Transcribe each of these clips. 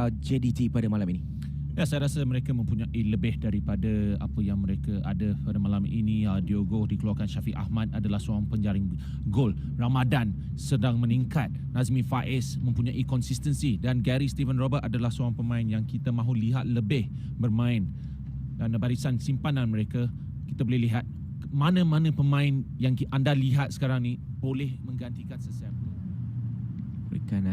JDT pada malam ini? Ya, saya rasa mereka mempunyai lebih daripada apa yang mereka ada pada malam ini. Diogo dikeluarkan, Syafiq Ahmad adalah seorang penjaring gol. Ramadan sedang meningkat. Nazmi Faiz mempunyai konsistensi dan Gary Steven Robert adalah seorang pemain yang kita mahu lihat lebih bermain. Dan barisan simpanan mereka, kita boleh lihat mana-mana pemain yang anda lihat sekarang ni boleh menggantikan sesiapa. Berikan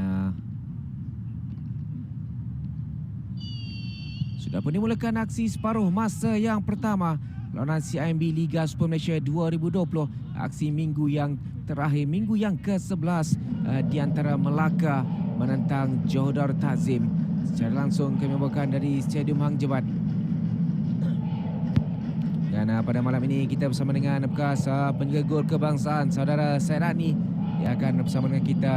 sudah pun dimulakan aksi separuh masa yang pertama perlawanan CIMB Liga Super Malaysia 2020. Aksi minggu yang terakhir, minggu yang ke-11 di antara Melaka menentang Johor Darul Ta'zim. Secara langsung kami bawakan dari Stadium Hang Jebat. Dan pada malam ini kita bersama dengan bekas penjaga gol kebangsaan saudara Sairani yang akan bersama dengan kita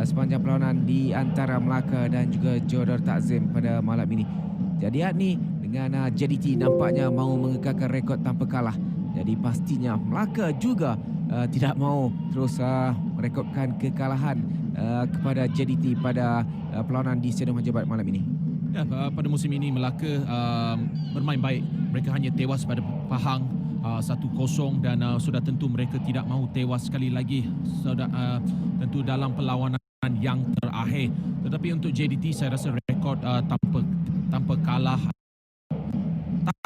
sepanjang perlawanan di antara Melaka dan juga Johor Darul Ta'zim pada malam ini. Jadi ni dengan JDT nampaknya mahu mengekalkan rekod tanpa kalah. Jadi pastinya Melaka juga tidak mahu terus merekodkan kekalahan kepada JDT pada perlawanan di Stadium Hang Jebat malam ini. Ya, pada musim ini Melaka bermain baik. Mereka hanya tewas pada Pahang 1-0 dan sudah tentu mereka tidak mahu tewas sekali lagi. Tentu dalam perlawanan yang terakhir. Tetapi untuk JDT saya rasa rekod tanpa kalah,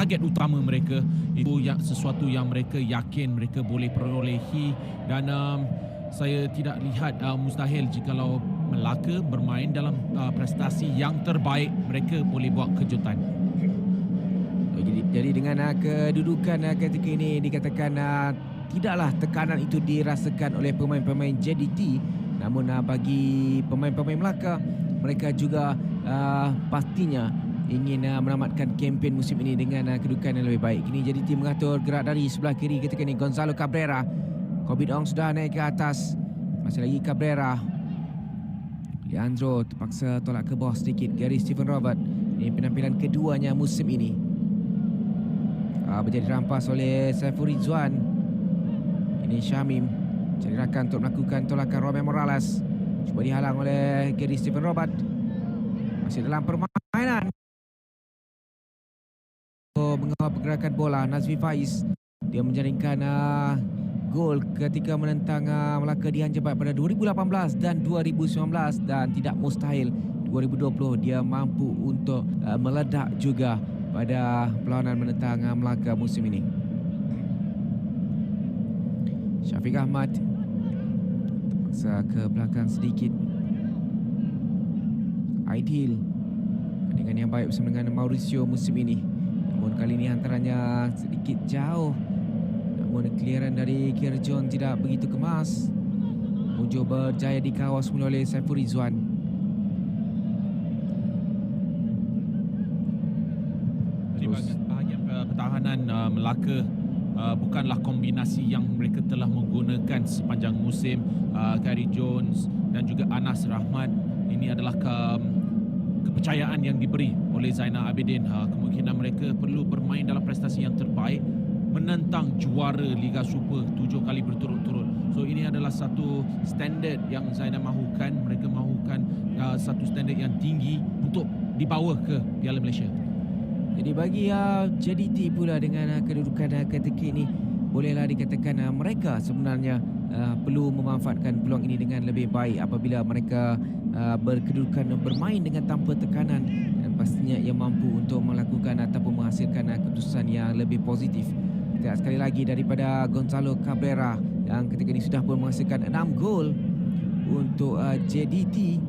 target utama mereka itu sesuatu yang mereka yakin mereka boleh perolehi dan saya tidak lihat mustahil jikalau Melaka bermain dalam prestasi yang terbaik, mereka boleh buat kejutan. Jadi dengan kedudukan ketika ini dikatakan tidaklah tekanan itu dirasakan oleh pemain-pemain JDT, namun bagi pemain-pemain Melaka, mereka juga pastinya ingin menamatkan kempen musim ini dengan kedudukan yang lebih baik. Kini JDT mengatur gerak dari sebelah kiri ketika ini Gonzalo Cabrera. Kobit Ong sudah naik ke atas. Masih lagi Cabrera. Leandro terpaksa tolak ke bawah sedikit. Gary Steven Robert. Ini penampilan keduanya musim ini. Berjadi rampas oleh Saiful Rizwan. Ini Syamim cari rakan untuk melakukan tolakan Romeo Morales. Cuba dihalang oleh Gary Steven Robert. Masih dalam permainan. Mengawal pergerakan bola Nazmi Faiz. Dia menjaringkan gol ketika menentang Melaka di Hang Jebat pada 2018 dan 2019 dan tidak mustahil 2020 dia mampu untuk meledak juga pada perlawanan menentang Melaka musim ini. Syafiq Ahmad terpaksa ke belakang sedikit. Aidil dengan yang baik bersama dengan Mauricio musim ini. Namun kali ini antaranya sedikit jauh. Namun clearan dari Kirjon tidak begitu kemas. Mujo berjaya dikawal semula oleh Saiful Rizwan. Jadi bahagian pertahanan Melaka bukanlah kombinasi yang mereka telah menggunakan sepanjang musim. Gary Jones dan juga Anas Rahmat, ini adalah kepercayaan yang diberi oleh Zainal Abidin. Kemungkinan mereka perlu bermain dalam prestasi yang terbaik menentang juara Liga Super 7 kali berturut-turut. So ini adalah satu standard yang Zainal mahukan. Mereka mahukan satu standard yang tinggi untuk dibawa ke Piala Malaysia. Jadi bagi JDT pula dengan kedudukan ketika ini, bolehlah dikatakan mereka sebenarnya perlu memanfaatkan peluang ini dengan lebih baik apabila mereka berkedudukan bermain dengan tanpa tekanan dan pastinya ia mampu untuk melakukan ataupun menghasilkan keputusan yang lebih positif. Kita sekali lagi daripada Gonzalo Cabrera yang ketika ini sudah pun menghasilkan 6 gol untuk JDT.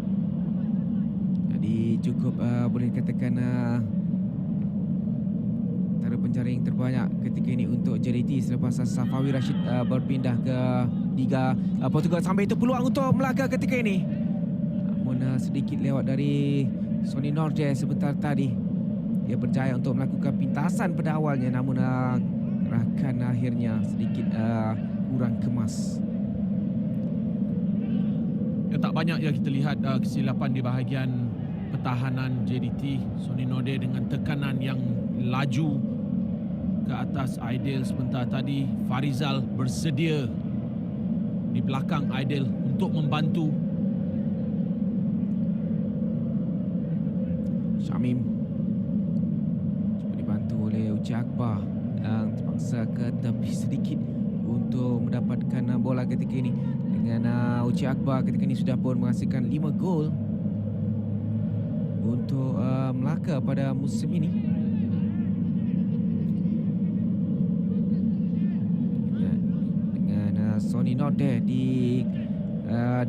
Jadi cukup boleh dikatakan antara penjaring terbanyak ketika ini untuk JDT selepas Safawi Rashid berpindah ke Liga Portugal. Sampai itu peluang untuk Melaka ketika ini, namun sedikit lewat dari Sonny Nordje sebentar tadi. Dia berjaya untuk melakukan pintasan pada awalnya, namun gerakan akhirnya sedikit kurang kemas. Ya, tak banyak yang kita lihat kesilapan di bahagian pertahanan JDT. Sonny Nordje dengan tekanan yang laju ke atas Aidil sebentar tadi. Farizal bersedia di belakang Aidil untuk membantu. Syamim cuba dibantu oleh Uci Akbar yang terpaksa ke tepi sedikit untuk mendapatkan bola ketika ini. Dengan Uci Akbar ketika ini sudah pun menghasilkan 5 gol untuk Melaka pada musim ini. Dengan Sonny Nordeh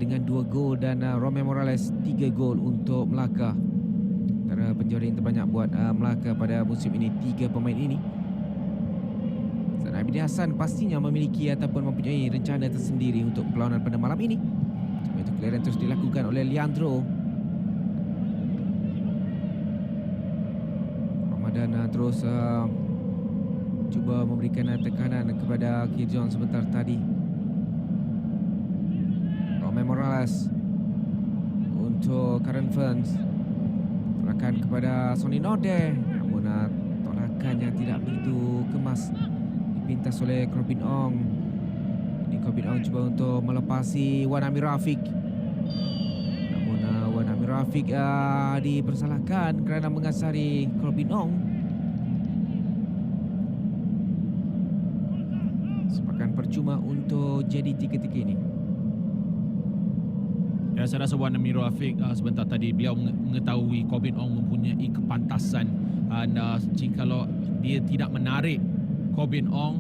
dengan 2 gol dan Romeo Morales 3 gol untuk Melaka. Antara penjaring terbanyak buat Melaka pada musim ini 3 pemain ini. Abidi Hassan pastinya memiliki ataupun mempunyai rencana tersendiri untuk perlawanan pada malam ini. Cuma itu clearance terus dilakukan oleh Leandro. Ramadan terus cuba memberikan tekanan kepada Kirjon sebentar tadi. Romeo Morales untuk Karen Ferns. Tolakan kepada Sonny Nordeh, namun tolakannya tidak begitu kemas. Dipintas oleh Corbin Ong. Ini Corbin Ong cuba untuk melepasi Wan Amir Rafiq. Namun Wan Amir Rafiq dipersalahkan kerana mengasari Corbin Ong. Sepakan percuma untuk JDT ketika ini. Ya, saya rasa Wan Amir Rafiq sebentar tadi beliau mengetahui Corbin Ong mempunyai kepantasan, dan jikalau dia tidak menarik Corbin Ong,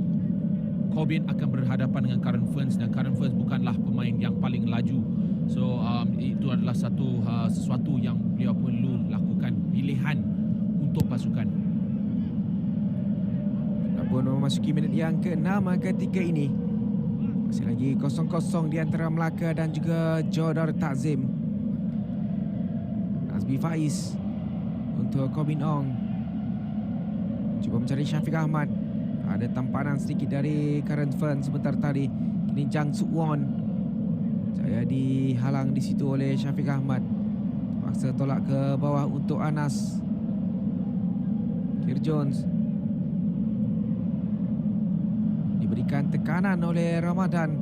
Corbin akan berhadapan dengan Karen Ferns, dan Karen Ferns bukanlah pemain yang paling laju. So itu adalah sesuatu yang beliau perlu lakukan, pilihan untuk pasukan. Namun memasuki minit yang ke-6 ketika ini. Masih lagi 0-0 di antara Melaka dan juga Jodar Takzim. Nazbi Faiz untuk Corbin Ong. Cuba mencari Syafiq Ahmad. Ada tampanan sedikit dari Karen Ferns sebentar tadi. Kini Jang Suk Won. Saya dihalang di situ oleh Syafiq Ahmad. Terpaksa tolak ke bawah untuk Anas. Kir Jones. Diberikan tekanan oleh Ramadan.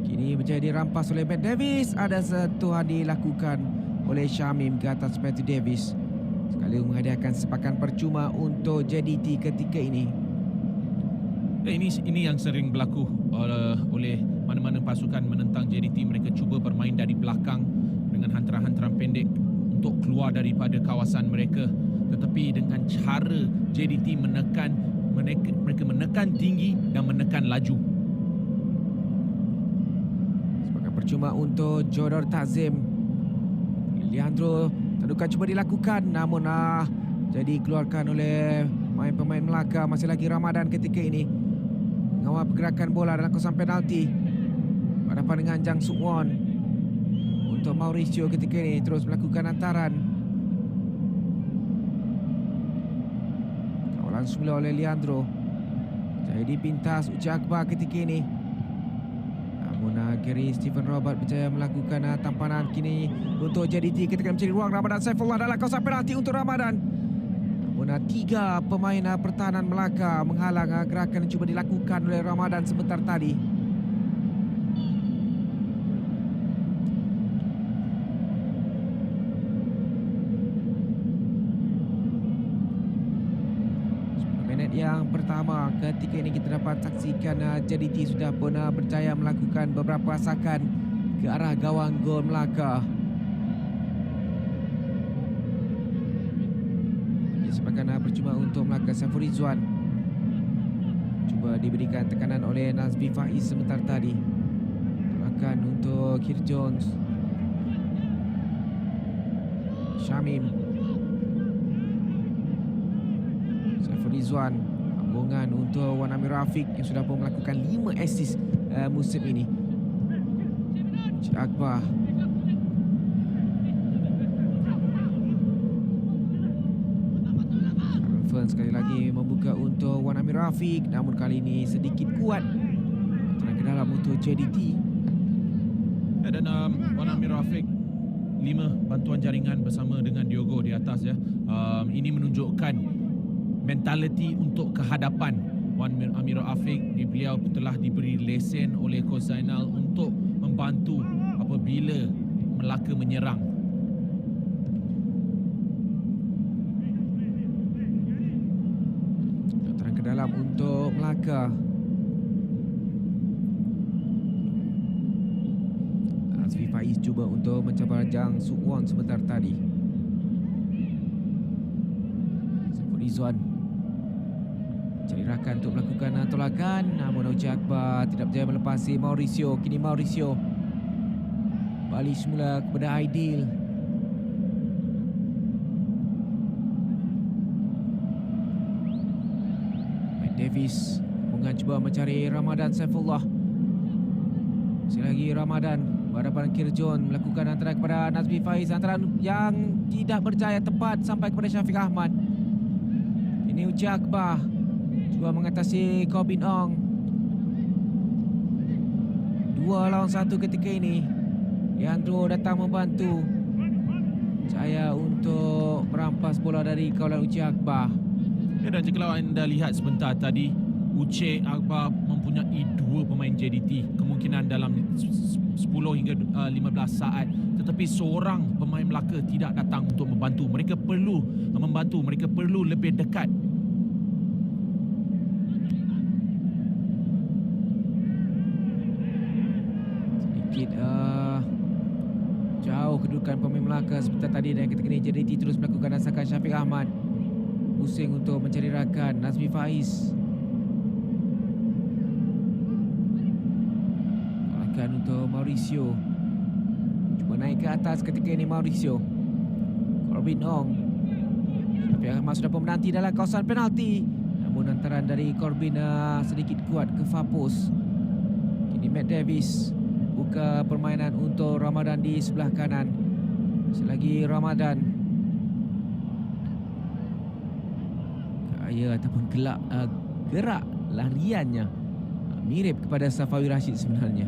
Kini menjadi dirampas oleh Ben Davis. Ada sentuhan dilakukan oleh Syamim ke atas Matthew Davis. Sekali menghadiahkan sepakan percuma untuk JDT ketika ini. Ini yang sering berlaku oleh mana-mana pasukan menentang JDT. Mereka cuba bermain dari belakang dengan hantaran-hantaran pendek untuk keluar daripada kawasan mereka. Tetapi dengan cara JDT mereka menekan tinggi dan menekan laju. Sepakan percuma untuk Jodar Takzim. Leandro tandukan cuba dilakukan, namun jadi keluarkan oleh pemain Melaka. Masih lagi Ramadan ketika ini mengawal pergerakan bola dalam kawasan penalti. Berhadapan dengan Jang Suk Won. Untuk Mauricio ketika ini terus melakukan hantaran. Kawalan semula oleh Leandro. Jadi pintas Uci Akbar ketika ini. Namun Gary Stephen Robert berjaya melakukan tampanan kini untuk JDT ketika mencari ruang. Ramadan Saifullah dalam kawasan penalti untuk Ramadan. Namun 3 pemain pertahanan Melaka menghalang gerakan yang cuba dilakukan oleh Ramadan sebentar tadi. Minit yang pertama ketika ini kita dapat saksikan JDT sudah pun berjaya melakukan beberapa sakan ke arah gawang gol Melaka. Sepakan percuma untuk Melaka. Saiful Rizwan cuba diberikan tekanan oleh Nazbi Faiz sebentar tadi. Tolakan untuk Kir Jones. Syamim. Saiful Rizwan. Sambungan untuk Wan Amir Rafiq yang sudah pun melakukan 5 assist musim ini. Uci Akbar. Sekali lagi membuka untuk Wan Amir Rafiq, namun kali ini sedikit kuat terang ke dalam untuk JDT. Dan Wan Amir Rafiq 5 bantuan jaringan bersama dengan Diogo di atas ya. Ini menunjukkan mentaliti untuk kehadapan. Wan Amir Rafiq beliau telah diberi lesen oleh Coach Zainal untuk membantu apabila Melaka menyerang. Geram untuk Melaka. Azfi Faiz cuba untuk mencabar Jang Suk Won sebentar tadi. Saiful Rizwan cari rakan untuk melakukan tolakan, namun Uji Akbar tidak berjaya melepasi Mauricio. Kini Mauricio balik semula kepada Aidil. Matt Davis cuba mencari Ramadan Saifullah. Masih lagi Ramadan berhadapan Kirjon melakukan antara kepada Nazmi Faiz, antara yang tidak berjaya tepat sampai kepada Syafiq Ahmad. Ini Uji Akbar cuba mengatasi Corbin Ong. 2 lawan 1 ketika ini. Leandro datang membantu Jaya untuk merampas bola dari kawalan Uji Akbar. Ya, dan jika anda lihat sebentar tadi, Uji Akbar mempunyai 2 pemain JDT, kemungkinan dalam 10 hingga 15 saat, tetapi seorang pemain Melaka tidak datang untuk membantu. Mereka perlu membantu, mereka perlu lebih dekat. Sedikit jauh kedudukan pemain Melaka sebentar tadi, dan ketika ini JDT terus melakukan rasakan. Syafiq Ahmad pusing untuk mencari rakan. Nazmi Faiz rakan untuk Mauricio, cuba naik ke atas ketika ini Mauricio. Corbin Ong, Syafiq Ahmad sudah pun menanti dalam kawasan penalti, namun hantaran dari Corbin sedikit kuat ke Fapus. Kini Matt Davis buka permainan untuk Ramadan di sebelah kanan. Selagi Ramadan gaya ataupun gerak lariannya mirip kepada Safawi Rashid sebenarnya.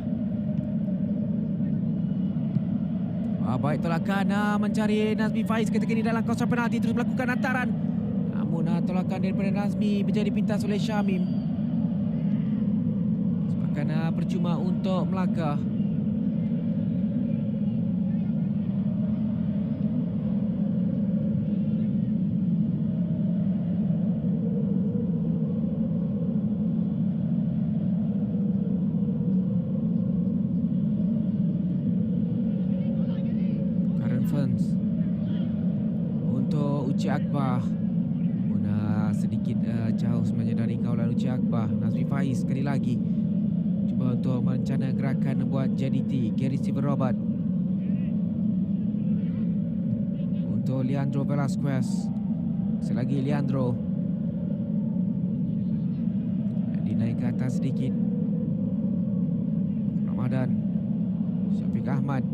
Baik tolakan mencari Nazmi Faiz ketika ini dalam kawasan penalti, terus melakukan hantaran, namun tolakan daripada Nazmi menjadi pintas oleh Syamim. Sebabkan percuma untuk Melaka. Untuk Uji Akbar pun sedikit jauh sebenarnya dari kawalan Uji Akbar. Nazmi Faiz sekali lagi cuba untuk merencana gerakan buat JDT. Gary Steven Robert untuk Leandro Velasquez. Selagi Leandro dinaik ke atas sedikit. Ramadan, Syafiq Ahmad.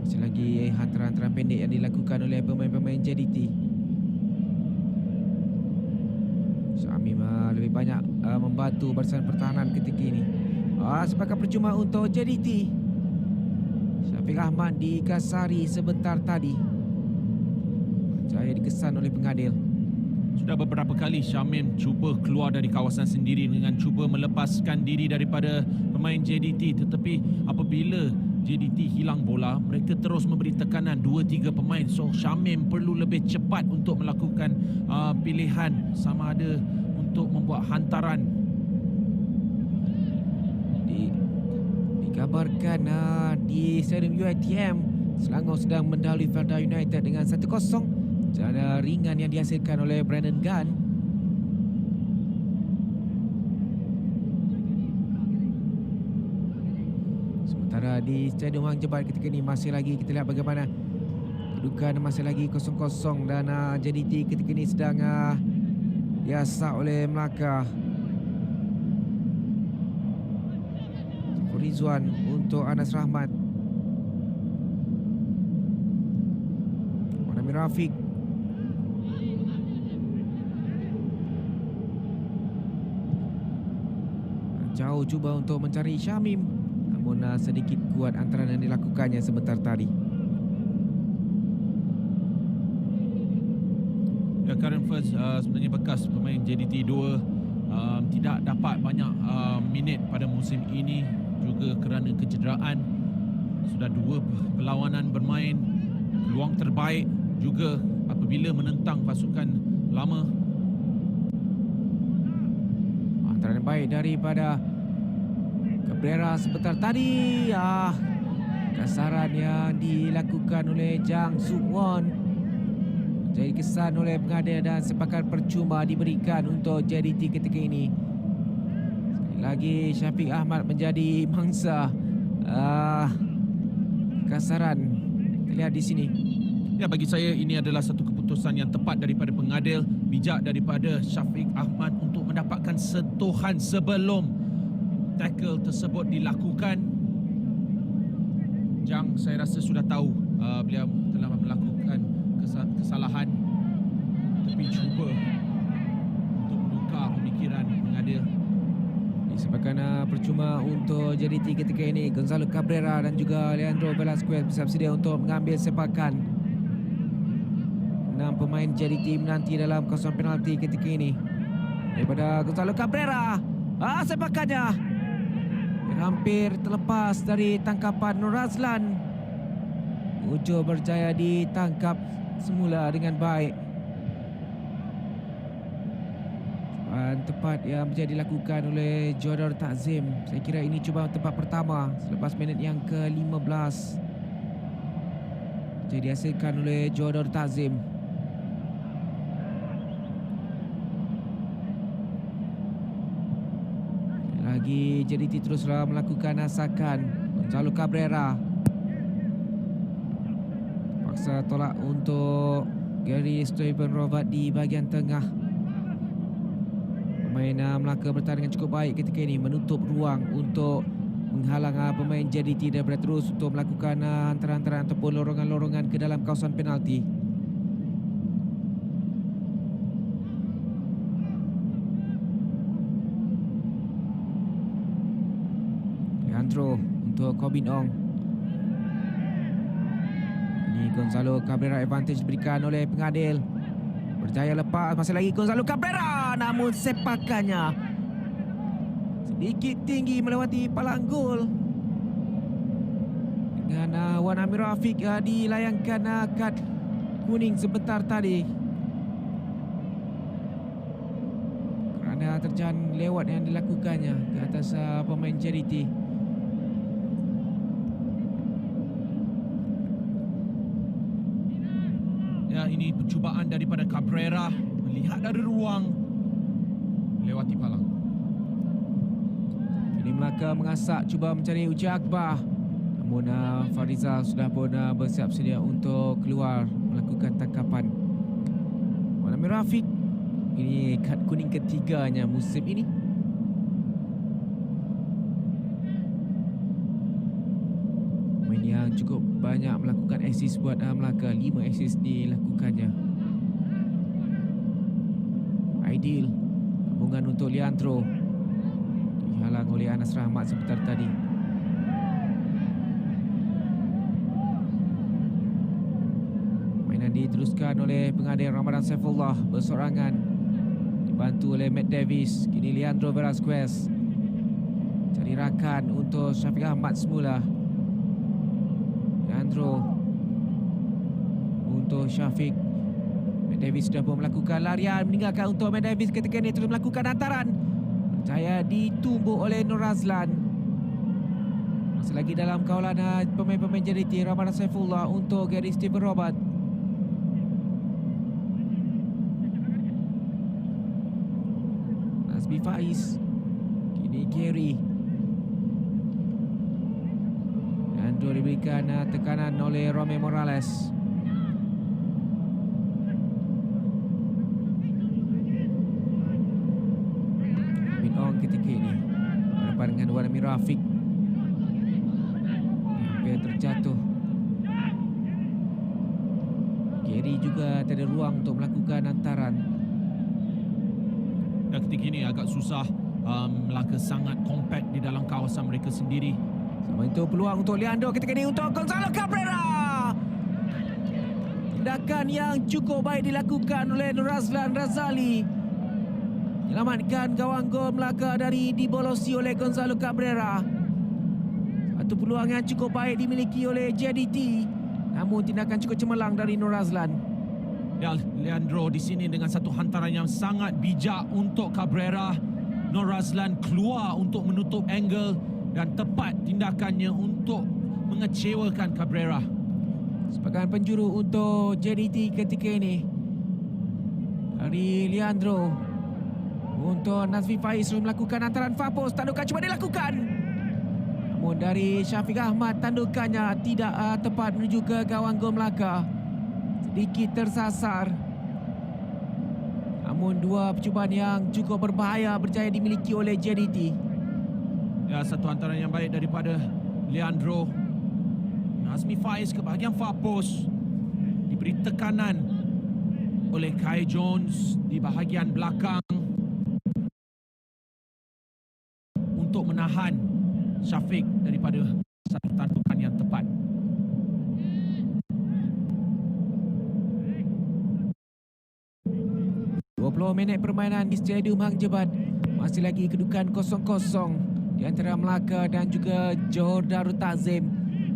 Masih lagi hantaran-hantaran pendek yang dilakukan oleh pemain-pemain JDT. Syamim lebih banyak membantu barisan pertahanan ketika ini. Sepakat percuma untuk JDT. Syafiq Ahmad dikasari sebentar tadi. Jaya dikesan oleh pengadil. Sudah beberapa kali Syamim cuba keluar dari kawasan sendiri dengan cuba melepaskan diri daripada pemain JDT, tetapi apabila JDT hilang bola, mereka terus memberi tekanan 2-3 pemain. So Syamim perlu lebih cepat untuk melakukan pilihan, sama ada untuk membuat hantaran. Dikabarkan di Stadium UiTM, Selangor sedang mendahului Felda United dengan 1-0. Jana ringan yang dihasilkan oleh Brandon Gunn. Sementara di Stadium Hang Jebat ketika ini masih lagi kita lihat bagaimana kedudukan masih lagi 0-0, dan JDT ketika ini sedang diasak oleh Melaka. Rizwan untuk Anas Rahmat. Wanami Rafiq. Jauh cuba untuk mencari Syamim, namun sedikit kuat antara yang dilakukannya sebentar tadi. Ya, Karen First sebenarnya bekas pemain JDT 2 tidak dapat banyak minit pada musim ini juga kerana kecederaan. Sudah 2 perlawanan bermain, peluang terbaik juga apabila menentang pasukan lama. Hantaran yang baik daripada Cabrera sebentar tadi. Kasaran yang dilakukan oleh Jang Suk Won jadi kesan oleh pengadil dan sepakan percuma diberikan untuk JDT ketika ini. Sekali lagi Syafiq Ahmad menjadi mangsa kasaran. Kita lihat di sini. Ya, bagi saya ini adalah satu keputusan yang tepat daripada pengadil, bijak daripada Syafiq Ahmad untuk mendapatkan sentuhan sebelum tackle tersebut dilakukan. Jang saya rasa sudah tahu beliau telah melakukan kesalahan, tapi cuba untuk menukar pemikiran pengadil. Disebabkan percuma untuk JDT ketika ini. Gonzalo Cabrera dan juga Leandro Velasquez bersiap sedia untuk mengambil sepakan. 6 pemain JDT menanti dalam kawasan penalti ketika ini. Daripada Gonzalo Cabrera. Sepakannya hampir terlepas dari tangkapan Nur Razlan. Ujo berjaya ditangkap semula dengan baik. Cubaan tepat yang menjadi dilakukan oleh Jodor Takzim. Saya kira ini cubaan tepat pertama selepas minit yang ke-15. Jadi dihasilkan oleh Jodor Takzim. Lagi JDT teruslah melakukan asakan. Gonzalo Cabrera paksa tolak untuk Gary Stevenrovat di bahagian tengah. Pemain Melaka bertahan dengan cukup baik ketika ini, menutup ruang untuk menghalang pemain JDT daripada terus untuk melakukan hantaran-hantaran ataupun lorongan-lorongan ke dalam kawasan penalti. Leandro untuk Kobin Ong. Ini Gonzalo Cabrera, advantage diberikan oleh pengadil. Berjaya lepas, masih lagi Gonzalo Cabrera, namun sepakannya sedikit tinggi melewati palang gol. Dengan Wan Amir Rafiq dilayangkan kad kuning sebentar tadi kerana terjang lewat yang dilakukannya ke atas pemain JDT. Ya, ini percubaan daripada Cabrera melihat dari ruang lewati palang. Kini Melaka mengasak cuba mencari uji akbar. Namun Farizal sudah pun bersiap sedia untuk keluar melakukan tangkapan. Wan Amir Rafiq, ini kad kuning ketiganya musim ini. Pemain yang cukup banyak melakukan assist buat Melaka. 5 assist dilakukannya. Aidil, sambungan untuk Leandro, dihalang oleh Anas Rahmat sebentar tadi. Mainan diteruskan oleh pengadil Ramadan Saifullah bersorangan, dibantu oleh Matt Davis. Kini Leandro Velasquez cari rakan untuk Syafiq Ahmad semula. Leandro untuk Syafiq. Matt Davis sudah pun melakukan larian, meninggalkan untuk Matt Davis ketika ini terus melakukan hantaran. Berjaya ditumbuk oleh Nur Razlan. Masih lagi dalam kawalan pemain-pemain JDT. Ramadan Saifullah untuk Gary Stevenrovat. Nazmi Faiz. Kini Gary. Leandro diberikan tekanan oleh Rome Morales. Binong ketika ini berhadapan dengan Wan Amir Rafiq. Hampir terjatuh. Gary juga tak ada ruang untuk melakukan hantaran. Dan ketika ini agak susah. Melaka sangat compact di dalam kawasan mereka sendiri. Sama itu peluang untuk Leandro ketika ini untuk Gonzalo Cabrera. Tindakan yang cukup baik dilakukan oleh Nur Razlan Razali. Menyelamatkan gawang gol Melaka dari dibolosi oleh Gonzalo Cabrera. Satu peluang yang cukup baik dimiliki oleh JDT. Namun tindakan cukup cemerlang dari Nur Razlan. Ya, Leandro di sini dengan satu hantaran yang sangat bijak untuk Cabrera. Nur Razlan keluar untuk menutup angle dan tepat tindakannya untuk mengecewakan Cabrera. Sepakan penjuru untuk JDT ketika ini dari Leandro untuk Nazmi Faiz melakukan antaran Fapos. Tandukan cuba dilakukan, namun dari Syafiq Ahmad tandukannya tidak tepat menuju ke gawang gol Melaka, sedikit tersasar. Namun dua percubaan yang cukup berbahaya berjaya dimiliki oleh JDT. Ya, satu antaran yang baik daripada Leandro. Nazmi Faiz ke bahagian far post, diberi tekanan oleh Kai Jones di bahagian belakang untuk menahan Syafiq daripada satu tandukan yang tepat. Minit permainan di Stadium Hang Jebat. Masih lagi kedudukan 0-0 di antara Melaka dan juga Johor Darul Takzim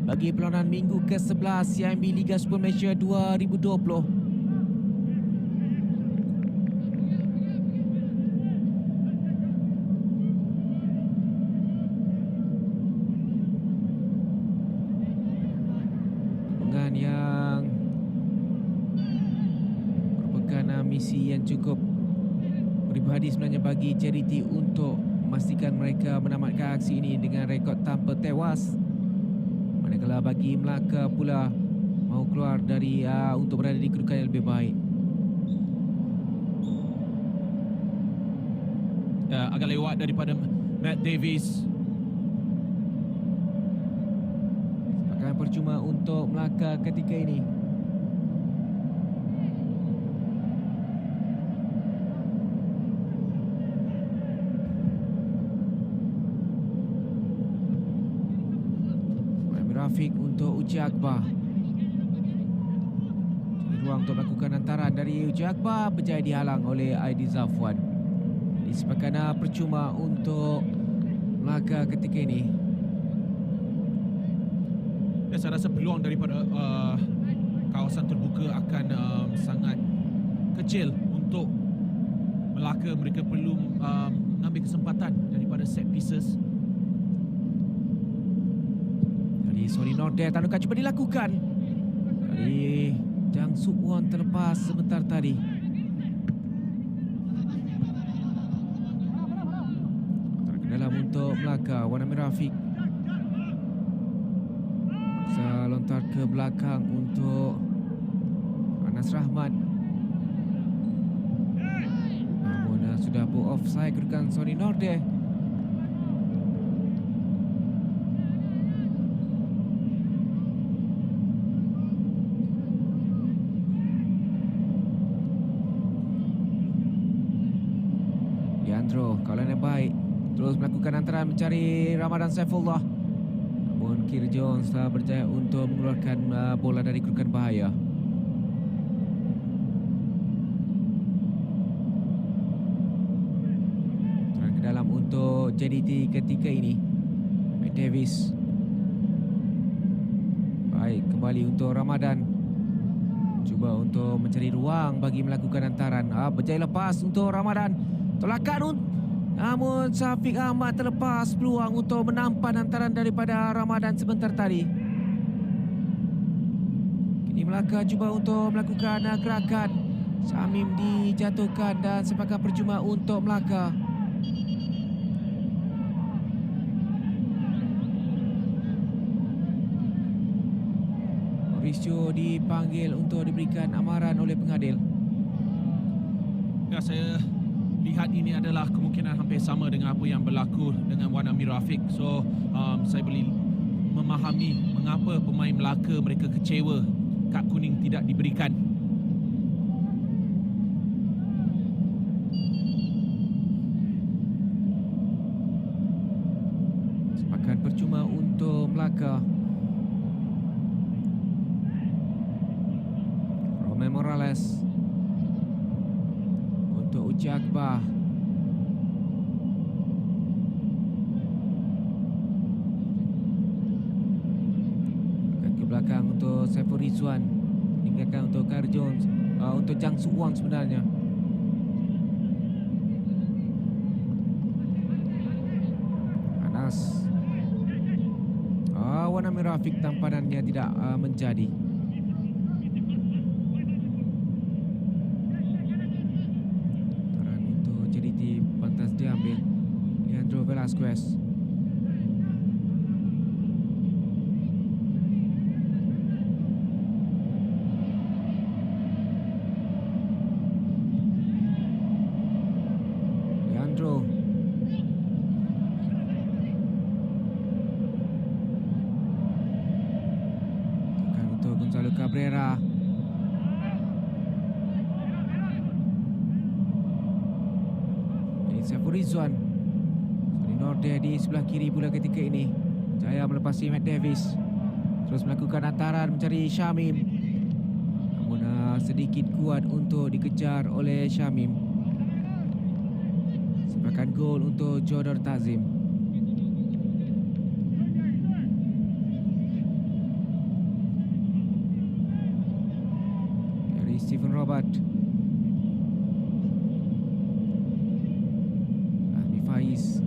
bagi perlawanan minggu ke-11 CIMB Liga Super Malaysia 2020. Dengan yang merupakan misi yang cukup peribadi sebenarnya bagi JDT untuk memastikan mereka menamatkan aksi ini dengan rekod tanpa tewas. Manakala bagi Melaka pula mahu keluar dari untuk berada di kedudukan yang lebih baik. Agak lewat daripada Matt Davis. Sepakan percuma untuk Melaka ketika ini. Rafiq untuk Uji Akbar. Ruang untuk melakukan antaran dari Uji Akbar berjaya dihalang oleh Aidi Zafwan. Di sepakan percuma untuk Melaka ketika ini. Ya, saya rasa peluang daripada kawasan terbuka akan sangat kecil untuk Melaka. Mereka perlu mengambil kesempatan daripada set pieces. Sony Nordeh, tandukan cuba dilakukan dari Jang Suk Won terlepas sebentar tadi. Ke dalam untuk Melaka, Wanami Rafiq lontar ke belakang untuk Anas Rahmat, namun sudah offside kedudukan Sony Nordeh. Kawalan yang baik, terus melakukan antaran mencari Ramadan Saifullah, namun Kir Jones berjaya untuk mengeluarkan bola dari kedudukan bahaya. Terang ke dalam untuk JDT ketika ini. Matt Davis baik, kembali untuk Ramadan, cuba untuk mencari ruang bagi melakukan antaran. Berjaya lepas untuk Ramadan, tolakan, namun Syafiq Ahmad terlepas peluang untuk menampan hantaran daripada Ramadan sebentar tadi. Kini Melaka cuba untuk melakukan gerakan. Syamim dijatuhkan dan sepakan percuma untuk Melaka. Mauricio dipanggil untuk diberikan amaran oleh pengadil. Ya, saya lihat ini adalah kemungkinan hampir sama dengan apa yang berlaku dengan Wanami Rafiq. So saya boleh memahami mengapa pemain Melaka mereka kecewa kad kuning tidak diberikan. Sepakan percuma untuk Melaka. Romel Morales untuk Uji Akbar. Ke belakang untuk Saiful Rizwan. Tinggalkan untuk Kar Jones, untuk Jang Suk Won sebenarnya. Rafiq tampanannya tidak menjadi. Taran untuk JDT pantas diambil Leandro Velasquez. Leandro tekan untuk Gonzalo Cabrera. Ini Saiful Rizwan. Sony Nordeh di sebelah kiri pula ketika ini. Jaya melepasi Matt Davis. Terus melakukan hantaran mencari Syamim. Namun sedikit kuat untuk dikejar oleh Syamim. Sepakan gol untuk Jodor Tazim. Dari Stephen Robert. Ahmi Faiz.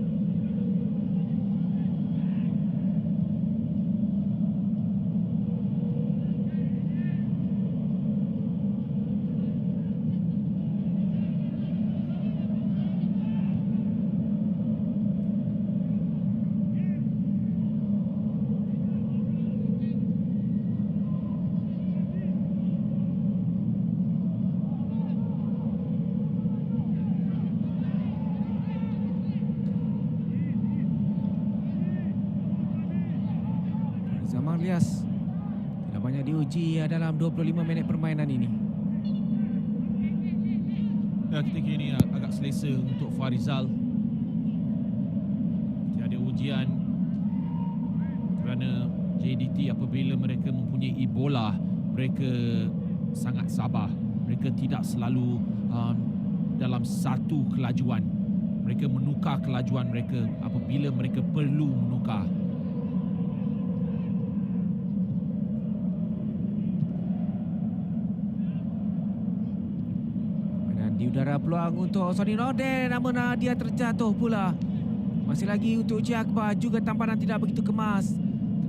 Zaman Lias tidak banyak diuji dalam 25 minit permainan ini. Ketika ini agak selesa untuk Farizal. Tiada ujian kerana JDT apabila mereka mempunyai bola, mereka sangat sabar. Mereka tidak selalu dalam satu kelajuan. Mereka menukar kelajuan mereka apabila mereka perlu menukar. Di udara peluang untuk Sony Nordeh, namun dia terjatuh pula. Masih lagi untuk Uji Akbar, juga tampanan tidak begitu kemas.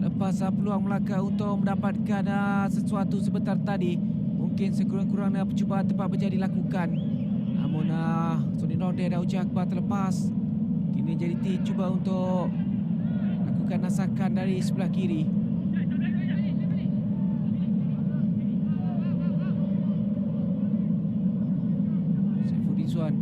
Terlepas peluang Melaka untuk mendapatkan sesuatu sebentar tadi. Mungkin sekurang-kurangnya percubaan tempat berjaya dilakukan. Namun Sony Nordeh dan Uji Akbar terlepas. Kini JDT cuba untuk lakukan nasakan dari sebelah kiri. Rizwan.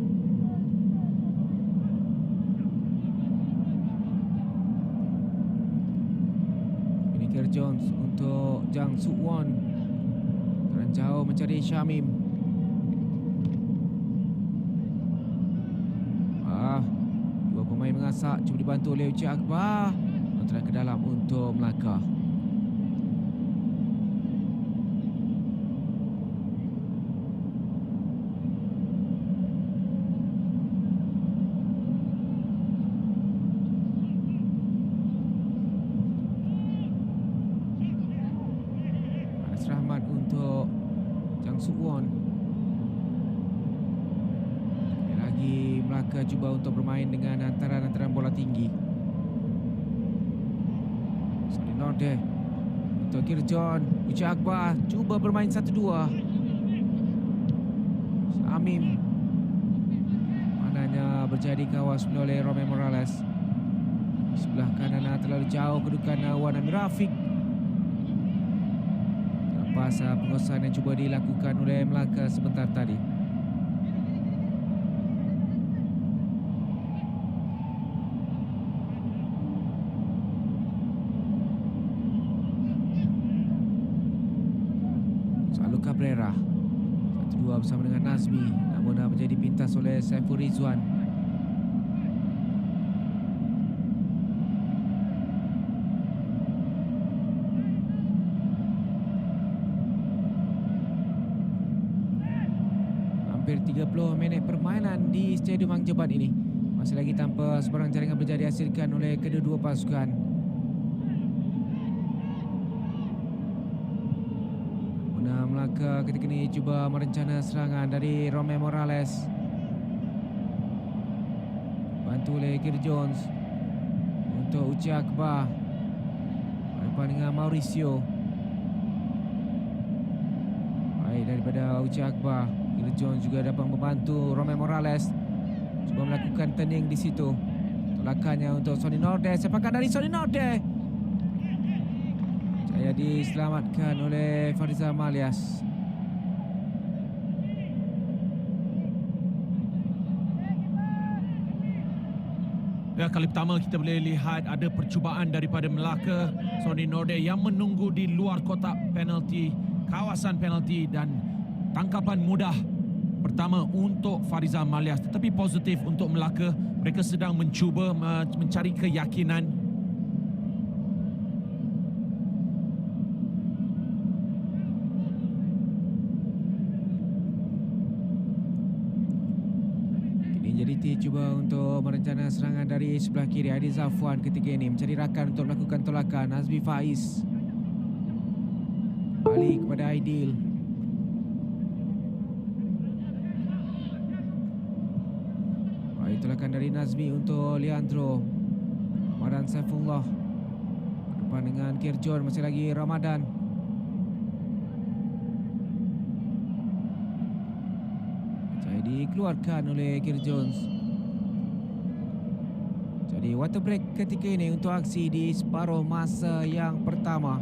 Ini Kerr Jones untuk Jang Suk Won. Terancau mencari Syamim. Dua pemain mengasak, cuba dibantu oleh Uci Akbar. Antara ke dalam untuk Melaka. Rahmat untuk Jang Suk Won. Lagi Melaka cuba untuk bermain dengan hantaran-hantaran bola tinggi. Sony Nordeh untuk Kirjon. Uci Akbar cuba bermain 1-2. Syamim mananya berjadi kawas oleh Romain Morales. Di sebelah kanan terlalu jauh kedudukan Wan Amir Rafiq. Lepas pengosahan yang cuba dilakukan oleh Melaka sebentar tadi. Gonzalo Cabrera 1-2 bersama dengan Nazmi, namun menjadi pintas oleh Saiful Rizwan. Hampir 30 minit permainan di Stadium Hang Jebat ini. Masih lagi tanpa sebarang jaringan berjaya dihasilkan oleh kedua-dua pasukan. Guna Melaka ketika ini cuba merencana serangan dari Romain Morales. Bantu oleh Kerr Jones untuk Uci Akbar. Depan dengan Mauricio. Baik daripada Uji Akbar. Gil Jones juga dapat membantu Romel Morales. Cuba melakukan turning di situ. Tolakannya untuk Sonny Nordeh. Sepakat dari Sonny Nordeh. Jaya diselamatkan oleh Farizal Malias. Ya, kali pertama kita boleh lihat ada percubaan daripada Melaka. Sonny Nordeh yang menunggu di luar kotak penalti, kawasan penalti, dan tangkapan mudah pertama untuk Farizal Malias, tetapi positif untuk Melaka. Mereka sedang mencuba mencari keyakinan. JDT cuba untuk merencana serangan dari sebelah kiri. Aidil Zafwan ketika ini mencari rakan untuk melakukan tolakan. Nazmi Faiz balik kepada Aidil. Baik, tolakan dari Nazmi untuk Leandro. Ramadan Saifullah depan dengan Kirjon. Masih lagi Ramadan. Dikeluarkan oleh Kir Jones. Jadi water break ketika ini untuk aksi di separuh masa yang pertama.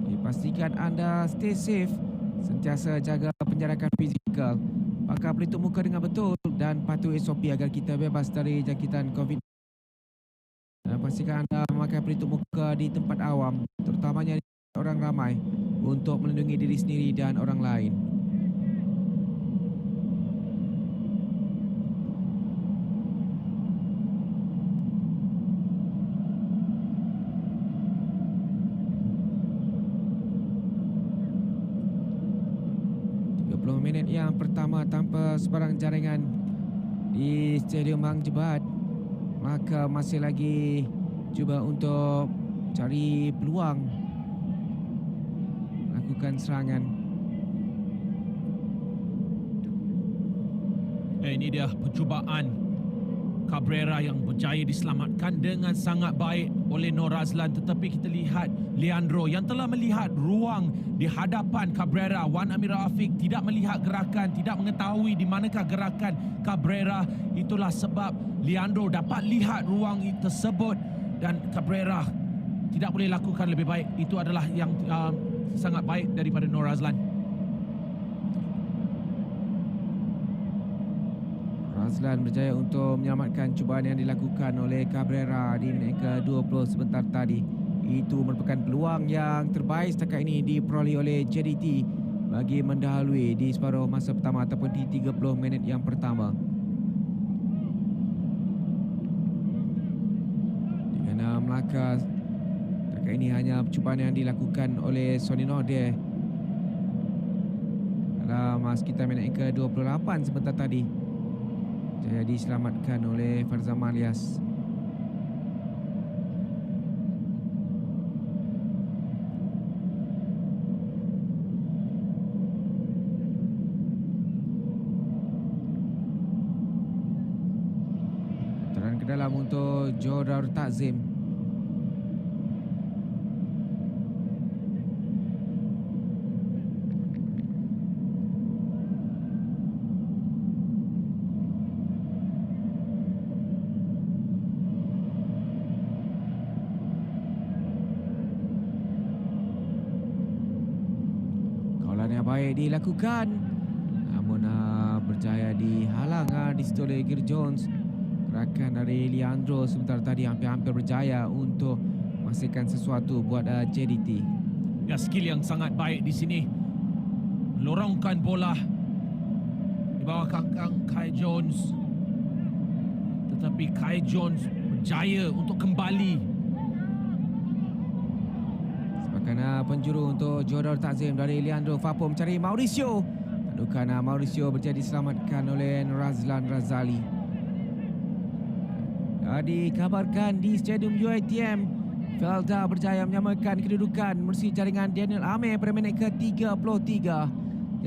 Dipastikan anda stay safe, sentiasa jaga penjarakan fizikal, pakai pelitup muka dengan betul dan patuhi SOP agar kita bebas dari jangkitan COVID. Dan pastikan anda memakai pelitup muka di tempat awam, terutamanya di orang ramai, untuk melindungi diri sendiri dan orang lain. Minit yang pertama tanpa sebarang jaringan di Stadium Hang Jebat. Maka masih lagi cuba untuk cari peluang lakukan serangan. Ini dia percubaan Cabrera yang berjaya diselamatkan dengan sangat baik oleh Nur Razlan, tetapi kita lihat Leandro yang telah melihat ruang di hadapan Cabrera. Wan Amir Afiq tidak melihat gerakan, tidak mengetahui di manakah gerakan Cabrera. Itulah sebab Leandro dapat lihat ruang tersebut dan Cabrera tidak boleh lakukan lebih baik. Itu adalah yang sangat baik daripada Nur Razlan. Razlan berjaya untuk menyelamatkan cubaan yang dilakukan oleh Cabrera di minit ke-20 sebentar tadi. Itu merupakan peluang yang terbaik setakat ini diperoleh oleh JDT bagi mendahului di separuh masa pertama ataupun di 30 minit yang pertama. Dengan Melaka, setakat ini hanya cubaan yang dilakukan oleh Sonny Nordeh dalam sekitar minit ke-28 sebentar tadi. Jaya diselamatkan oleh Farizal Malias. Putaran ke dalam untuk Jodar Takzim. Baik dilakukan, namun berjaya dihalang di situ oleh Kir Jones. Gerakan dari Leandro sebentar tadi hampir-hampir berjaya untuk menghasilkan sesuatu buat JDT. Ya, skill yang sangat baik di sini. Melorongkan bola di bawah kangkang Kai Jones. Tetapi Kai Jones berjaya untuk kembali. Kerana penjuru untuk Jodar Takzim dari Leandro Fapo mencari Mauricio. Tandukan Mauricio berjaya diselamatkan oleh Razlan Razali. Dikabarkan di Stadium UiTM, Felda berjaya menyamakan kedudukan melalui jaringan Daniel Amir pada minit ke-33.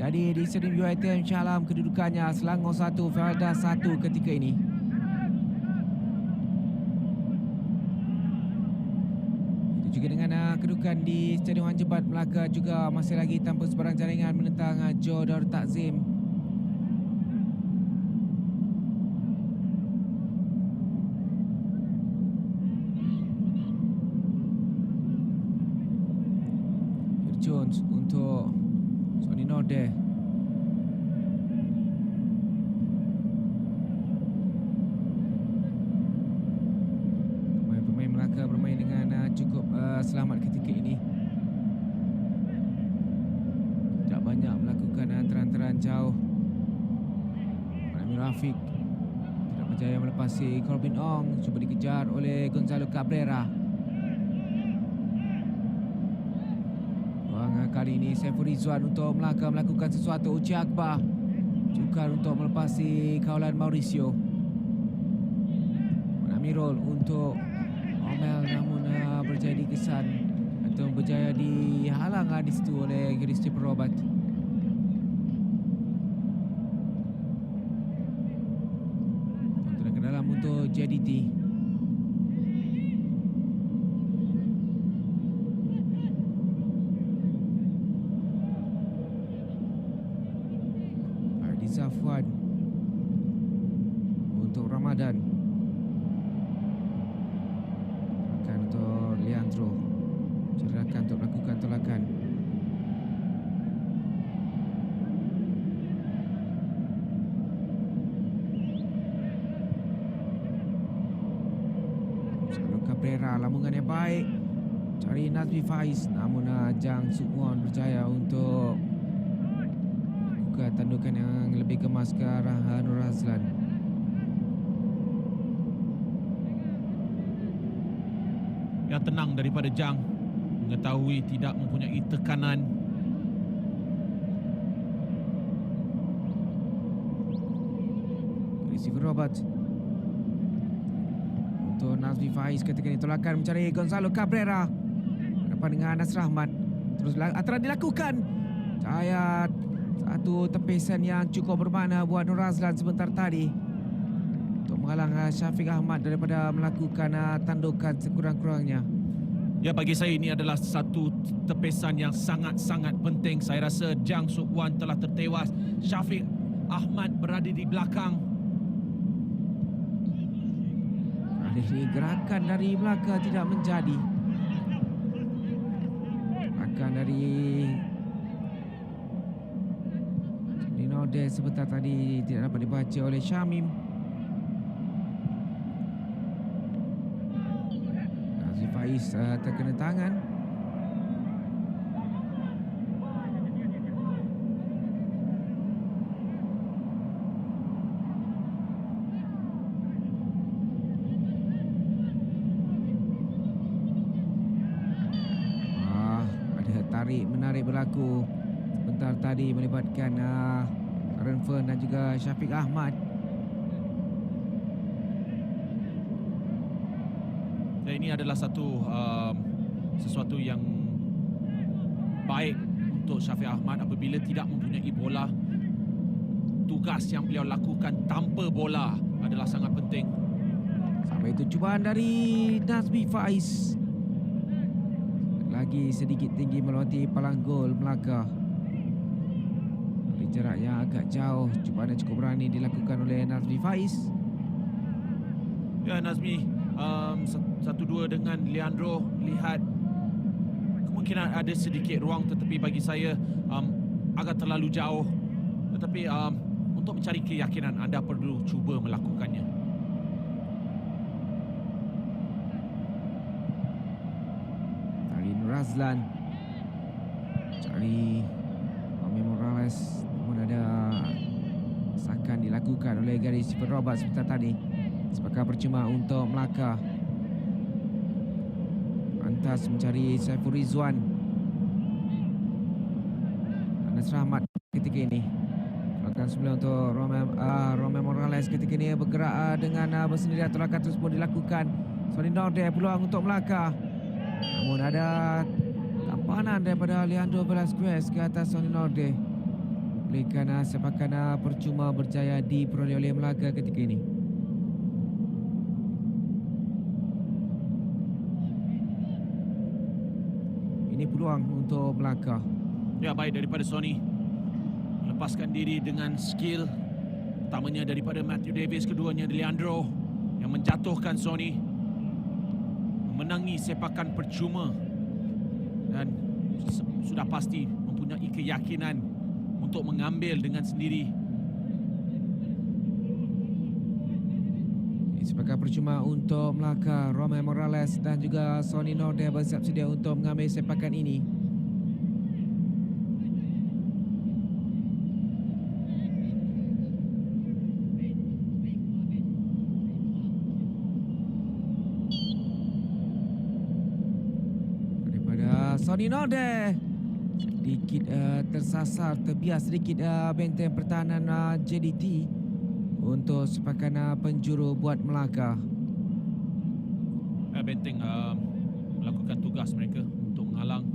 Jadi di Stadium UiTM Shah Alam kedudukannya Selangor 1, Felda 1 ketika ini. kedudukan di Stadium Hang Jebat Melaka juga masih lagi tanpa sebarang jaringan menentang Joe Darul Takzim. Jones untuk Sonny Nordeh. Pemain-pemain Melaka bermain dengan cukup selamat ketika ini. Tidak banyak melakukan teran-teran jauh. Amir Rafiq tidak berjaya melepasi Corbin Ong. Cuba dikejar oleh Gonzalo Cabrera. Kali ini Saiful Rizwan untuk Melaka melakukan sesuatu uji akbar. Juga untuk melepasi kawalan Mauricio. Amirul untuk Omel namun berjaya dikesan atau berjaya dihalang di situ oleh Christopher Robert. Untuk ke dalam untuk JDT. Zafwan untuk Ramadan, akan untuk Leandro, cerakan untuk melakukan tolakan. Selalu Cabrera, lambungan yang baik, cari Nazmi Faiz, namun Jang Sukmon berjaya untuk tandukan yang lebih kemas ke arah Nur Azlan. Yang tenang daripada Jang, mengetahui tidak mempunyai tekanan. Receiver Robert untuk Nazmi Faiz ketika ini tolakan mencari Gonzalo Cabrera. Hadapan dengan Anas Rahmat. Terus antara dilakukan. Cahaya satu tepisan yang cukup bermakna buat Nur Azlan sebentar tadi untuk menghalang Syafiq Ahmad daripada melakukan tandukan sekurang-kurangnya. Ya, bagi saya ini adalah satu tepisan yang sangat-sangat penting. Saya rasa Jang Suk-wan telah tertewas. Syafiq Ahmad berada di belakang. Ini gerakan dari Melaka tidak menjadi. Gerakan dari Nordeh sebentar tadi tidak dapat dibaca oleh Syamim. Nazmi Faiz terkena tangan. Ada tarik menarik berlaku sebentar tadi melibatkan Aaron Fern dan juga Syafiq Ahmad. Dan ini adalah sesuatu yang baik untuk Syafiq Ahmad apabila tidak mempunyai bola. Tugas yang beliau lakukan tanpa bola adalah sangat penting. Sampai itu cubaan dari Nazmi Faiz. Lagi sedikit tinggi melewati palang gol Melaka. Dari jarak yang agak jauh, cubaan yang cukup berani dilakukan oleh Nazmi Faiz. Ya, Nazmi 1-2 dengan Leandro, lihat kemungkinan ada sedikit ruang, tetapi bagi saya agak terlalu jauh. Tetapi untuk mencari keyakinan anda perlu cuba melakukannya. Dari Nur Azlan, cari Mami Morales, namun ada sakan dilakukan oleh garis Robert sebentar tadi. Sepakat percuma untuk Melaka. Lantas mencari Saiful Rizwan. Anas Rahmat ketika ini. Lakukan semula untuk Romel Morales ketika ini bergerak dengan bersendirian. Tolakan terus pun dilakukan. Sonny Nordeh peluang untuk Melaka. Namun ada tampanan daripada Leandro Velasquez ke atas Sonny Nordeh. Berikan sepakan percuma berjaya diperoleh oleh Melaka ketika ini. peluang untuk melangkah. Ya, baik daripada Sony. Lepaskan diri dengan skill. Pertamanya daripada Matthew Davis, keduanya Leandro yang menjatuhkan Sony. Memenangi sepakan percuma dan sudah pasti mempunyai keyakinan untuk mengambil dengan sendiri. Sepakan percuma untuk Melaka, Romain Morales dan juga Sonny Nordet bersiap sedia untuk mengambil sepakan ini. Daripada Sonny Nordet sedikit tersasar, terbias sedikit benteng pertahanan JDT untuk sepakan penjuru buat Melaka. Benteng melakukan tugas mereka untuk menghalang.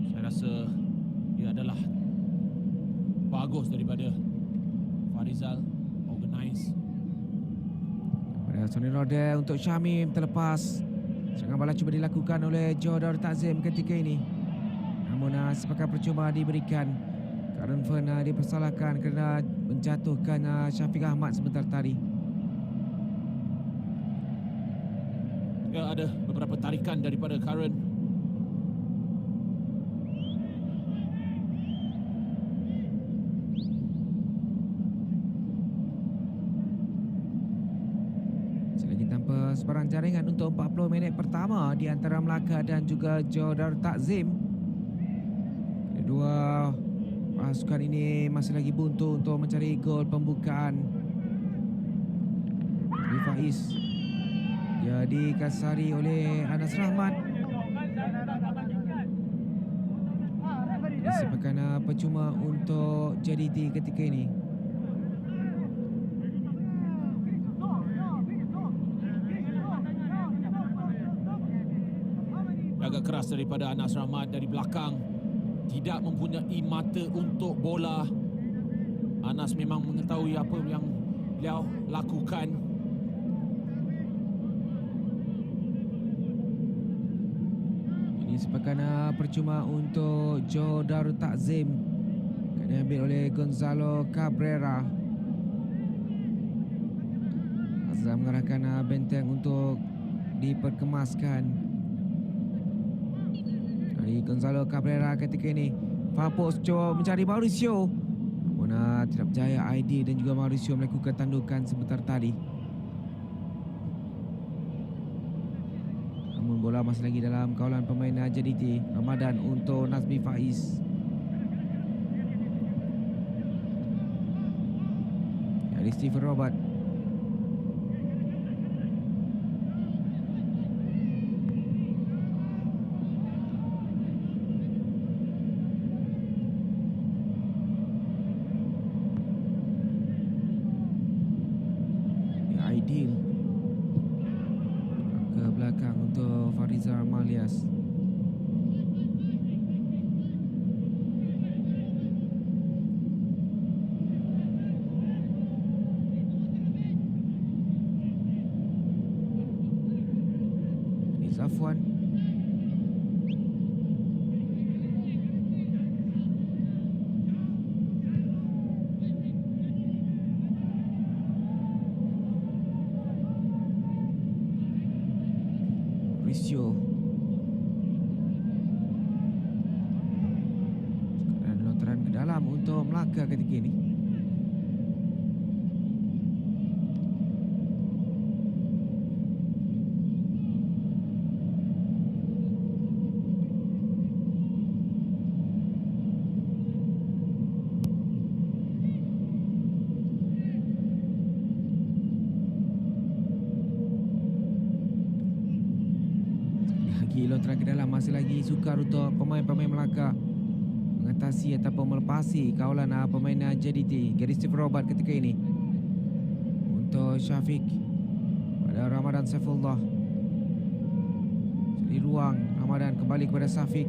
Saya rasa ia adalah bagus daripada Farizal, organize. Pada Sonny Nordet untuk Syamim terlepas. Serangan balas cuba dilakukan oleh Jodar Takzim ketika ini. Namun sepakan percuma diberikan. Karen Fern dipersalahkan kerana menjatuhkan Syafiq Ahmad sebentar tadi. Ya, ada beberapa tarikan daripada Karen. Selagi tanpa sebarang jaringan untuk 40 minit pertama di antara Melaka dan juga Jodar Takzim. Kedua pasukan ini masih lagi buntu untuk mencari gol pembukaan. Faiz dia dikasari oleh Anas Rahmat. Sepakan percuma untuk JDT ketika ini. Agak keras daripada Anas Rahmat dari belakang. Tidak mempunyai mata untuk bola. Anas memang mengetahui apa yang beliau lakukan. Ini sepakan percuma untuk Jodar Takzim. Akan diambil oleh Gonzalo Cabrera. Azam mengarahkan benteng untuk diperkemaskan. Dari Gonzalo Cabrera ketika ini. Fapos cuba mencari Mauricio. Namun tidak berjaya. ID dan juga Mauricio melakukan tandukan sebentar tadi. Namun bola masih lagi dalam kawalan pemain JDT. Ramadan untuk Nazmi Faiz. Dari Stephen Robert. Aidil ke belakang untuk Farizal Malias. Zafwan. Mauricio. Dan lontaran ke dalam untuk Melaka ketika ini. Lontaran ke dalam masih lagi sukar untuk pemain-pemain Melaka mengatasi ataupun melepasi kawalan pemain JDT. Gary Steve Robert ketika ini untuk Syafiq pada Ramadan Saifullah. Di ruang Ramadan kembali kepada Syafiq.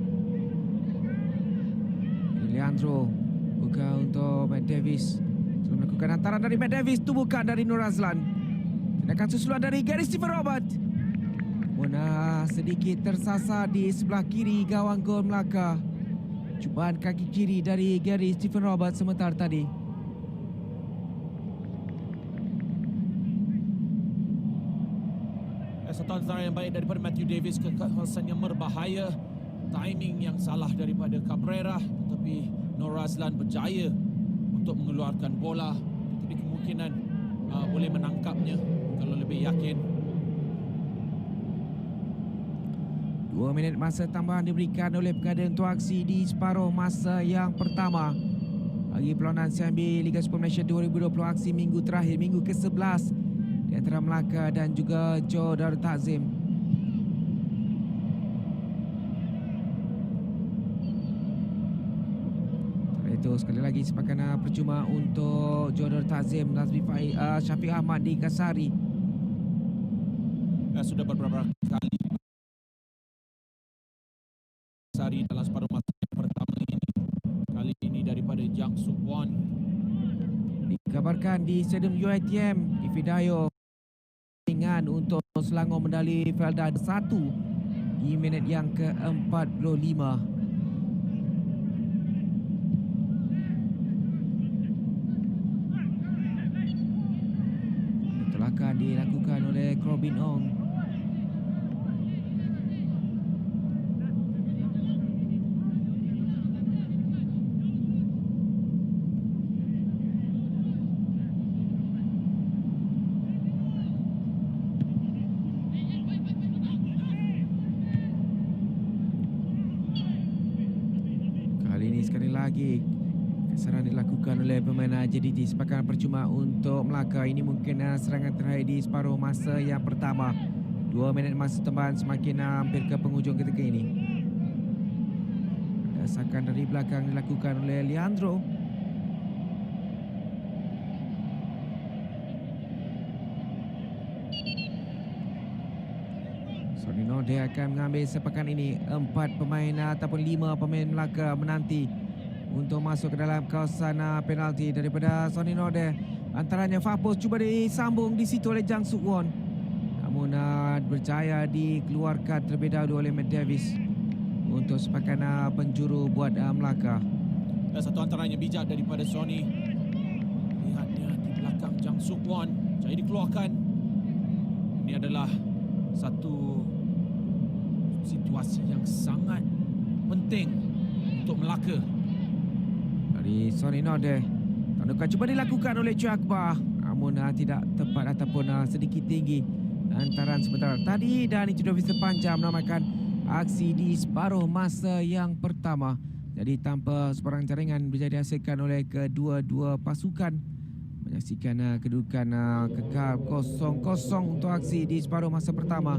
Leandro buka untuk Matt Davis. Sudah melakukan hantaran dari Matt Davis, itu bukan dari Nur Azlan. Tindakan susulan dari Gary Steve Robert. Sedikit tersasar di sebelah kiri gawang gol Melaka. Cubaan kaki kiri dari Gary Stephen Roberts sebentar tadi. Satu antara yang baik daripada Matthew Davis ke kawasan yang berbahaya. Timing yang salah daripada Cabrera, tetapi Nur Razlan berjaya untuk mengeluarkan bola. Tapi kemungkinan boleh menangkapnya kalau lebih yakin. 2 minit masa tambahan diberikan oleh pengadil untuk aksi di separuh masa yang pertama. Bagi perlawanan CIMB Liga Super Malaysia 2020 aksi minggu terakhir, minggu ke-11 di antara Melaka dan juga Johor Darul Takzim. Itu sekali lagi sepakan percuma untuk Johor Darul Takzim. Nazmi Syafiq Ahmad di Kasari. Sudah beberapa kali Kasari dalam separuh masa yang pertama ini. Kali ini daripada Jang Suk Won. Dikabarkan di Stadium UiTM di Fidayo ringan untuk Selangor medali Felda 1 di minit yang ke-45. Tolakan dilakukan oleh Corbin Ong. Sekali lagi keserangan dilakukan oleh pemain JDT sepakan percuma untuk Melaka. Ini mungkin serangan terakhir di separuh masa yang pertama. 2 minit masa tambahan semakin hampir ke penghujung ketika ini. Desakan dari belakang dilakukan oleh Leandro. Sonino dia akan mengambil sepakan ini. 4 pemain ataupun 5 pemain Melaka menanti untuk masuk ke dalam kawasan penalti daripada Sonino dia. Antaranya Fapos cuba disambung di situ oleh Jang Suk Won. Namun berjaya dikeluarkan terlebih dahulu oleh Matt Davis untuk sepakan penjuru buat Melaka. Satu antaranya bijak daripada Sony. Lihatnya di belakang Jang Suk Won. Jaya dikeluarkan. Ini adalah satu situasi yang sangat penting untuk Melaka. Dari Sonino dia. Tandukan cuba dilakukan oleh Choi Akbar. Namun tidak tepat ataupun sedikit tinggi antaran sebentar tadi. Dan itu Davis sepanjang menamakan aksi di separuh masa yang pertama. Jadi tanpa sebarang jaringan bisa dihasilkan oleh kedua-dua pasukan. Menyaksikan kedudukan kekal 0-0 untuk aksi di separuh masa pertama.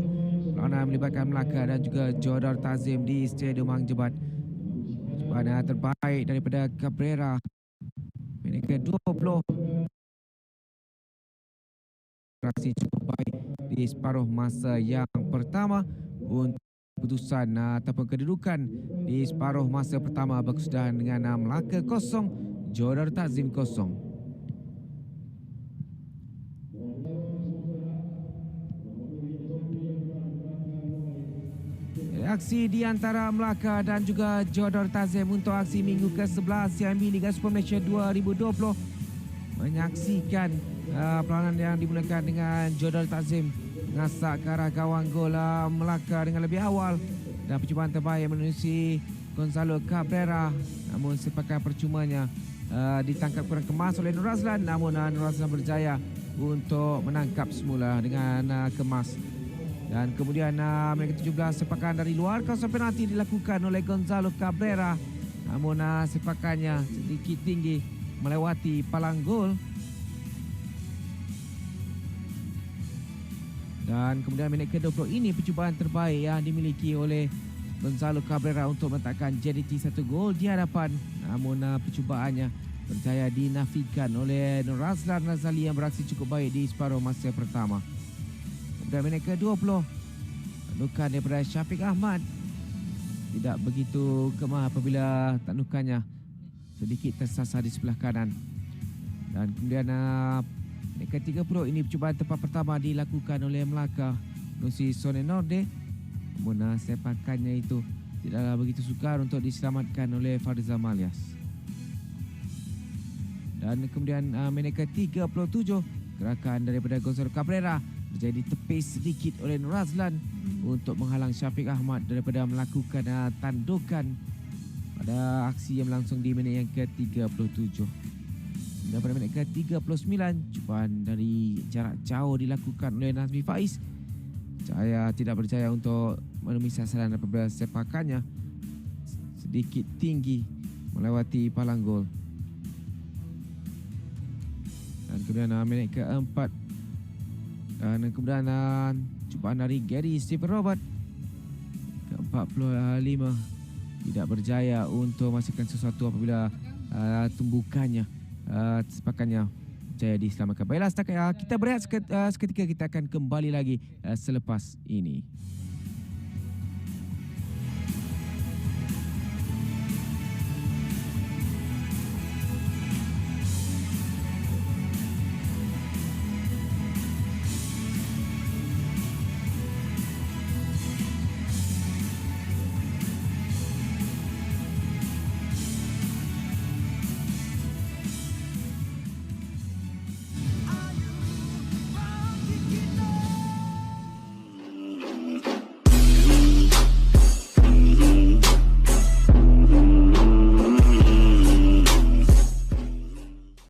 Perlawanan melibatkan Melaka dan juga Johor Darul Takzim di Stadium Hang Jebat. Cubaan terbaik daripada Cabrera. Minit ke-20. Aksi cukup baik di separuh masa yang pertama untuk keputusan ataupun kedudukan di separuh masa pertama berkesudahan dengan Melaka 0, Johor Darul Takzim 0. Aksi di antara Melaka dan juga Johor Darul Takzim untuk aksi minggu ke-11 CIMB Liga Super Malaysia 2020 menyaksikan perlawanan yang dimulakan dengan Johor Darul Takzim mengasak ke arah gawang gol Melaka dengan lebih awal dan percubaan terbaik menerusi Gonzalo Cabrera, namun sepakan percumanya ditangkap kurang kemas oleh Nur Razlan, namun Nur Razlan berjaya untuk menangkap semula dengan kemas. Dan kemudian minit ke-17 sepakan dari luar kawasan penalti dilakukan oleh Gonzalo Cabrera. Namun sepakannya sedikit tinggi melewati palang gol. Dan kemudian minit ke-20 ini percubaan terbaik yang dimiliki oleh Gonzalo Cabrera untuk meletakkan JDT 1 gol di hadapan. Namun percubaannya berjaya dinafikan oleh Nur Razlan Razali yang beraksi cukup baik di separuh masa pertama. Kemudian minit ke-20 tandukan daripada Syafiq Ahmad tidak begitu kemah apabila tandukannya sedikit tersasar di sebelah kanan. Dan kemudian minit ke-30 ini percubaan tempat pertama dilakukan oleh Melaka. Nusi Sone Norde. Namun sepakannya itu tidaklah begitu sukar untuk diselamatkan oleh Farzam Alias. Dan kemudian minit ke-37, gerakan daripada Gonzalo Cabrera menjadi tepis sedikit oleh Nur Azlan untuk menghalang Syafiq Ahmad daripada melakukan tandukan pada aksi yang berlangsung di minit yang ke-37. Dan pada minit ke-39, cubaan dari jarak jauh dilakukan oleh Nazmi Faiz. Saya tidak berjaya untuk menemui sasaran apabila sepakannya sedikit tinggi melewati palang gol. Dan kemudian minit ke-4, dan kemudian cubaan dari Gary Stephen Robert ke-45 tidak berjaya untuk menghasilkan sesuatu apabila tumbukannya sepakannya jaya diselamatkan. Baiklah, setakat kita berehat seketika, kita akan kembali lagi selepas ini.